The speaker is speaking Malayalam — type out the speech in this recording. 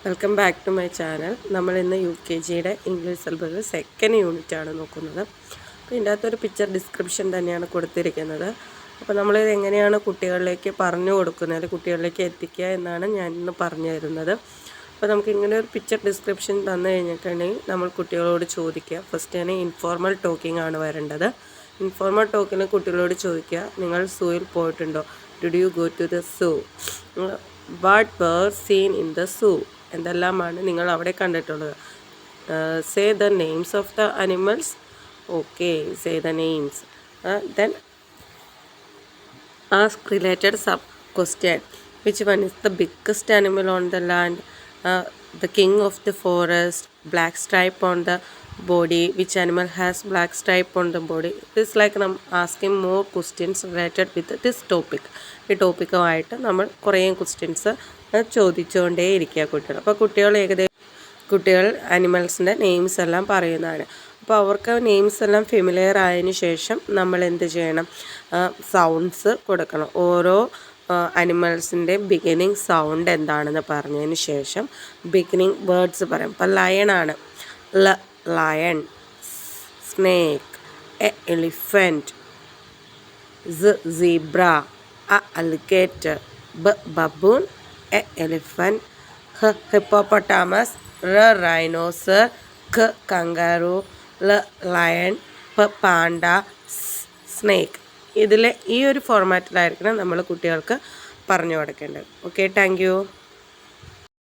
Welcome back to my channel. നമ്മൾ ഇന്ന് UKGയുടെ ഇംഗ്ലീഷ് സിലബസിൽ സെക്കൻഡ് യൂണിറ്റ് ആണ് നോക്കുന്നത്. അപ്പോൾ ഇതിൻ്റെ അകത്തൊരു പിക്ചർ ഡിസ്ക്രിപ്ഷൻ തന്നെയാണ് കൊടുത്തിരിക്കുന്നത്. അപ്പോൾ നമ്മളിത് എങ്ങനെയാണ് കുട്ടികളിലേക്ക് പറഞ്ഞു കൊടുക്കുന്നത്, കുട്ടികളിലേക്ക് എത്തിക്കുക എന്നാണ് ഞാൻ ഇന്ന് പറഞ്ഞു തരുന്നത്. അപ്പോൾ നമുക്ക് ഇങ്ങനെ ഒരു പിക്ചർ ഡിസ്ക്രിപ്ഷൻ തന്നു കഴിഞ്ഞിട്ടുണ്ടെങ്കിൽ നമ്മൾ കുട്ടികളോട് ചോദിക്കുക. ഫസ്റ്റ് തന്നെ ഇൻഫോർമൽ ടോക്കിംഗ് ആണ് വരേണ്ടത്. ഇൻഫോർമൽ ടോക്കിന് കുട്ടികളോട് ചോദിക്കുക, നിങ്ങൾ സൂയിൽ പോയിട്ടുണ്ടോ? Did you go to the zoo? What were seen in the zoo? എന്തെല്ലാമാണ് നിങ്ങൾ അവിടെ കണ്ടിട്ടുള്ളത്? Say the names of the animals. Okay, say the names. Then ask related sub question. Which one is the biggest animal on the land? The king of the forest, black stripe on the body. Which animal has black stripe on the body? This like asking more questions related with this topic. ഈ ടോപ്പിക്കുമായിട്ട് നമ്മൾ കുറേ ക്വസ്റ്റ്യൻസ് ചോദിച്ചുകൊണ്ടേ ഇരിക്കുക കുട്ടികൾ. അപ്പോൾ കുട്ടികൾ അനിമൽസിൻ്റെ നെയിംസ് എല്ലാം പറയുന്നതാണ്. അപ്പോൾ അവർക്ക് നെയിംസ് എല്ലാം ഫെമിലിയർ ആയതിനു ശേഷം നമ്മൾ എന്ത് ചെയ്യണം? സൗണ്ട്സ് കൊടുക്കണം. ഓരോ അനിമൽസിൻ്റെ ബിഗിനിങ് സൗണ്ട് എന്താണെന്ന് പറഞ്ഞതിന് ശേഷം ബിഗിനിങ് വേർഡ്സ് പറയും. ഇപ്പോൾ ലയണാണ്, lion. Snake, elephant. Zebra, alligator. Baboon, elephant. Hippopotamus, rhinoceros. Kangaroo, lion. Panda, snake. ഇതിൽ ഈ ഒരു ഫോർമാറ്റിലായിരിക്കണം നമ്മൾ കുട്ടികൾക്ക് പറഞ്ഞു കൊടുക്കേണ്ടത്. Okay, thank U.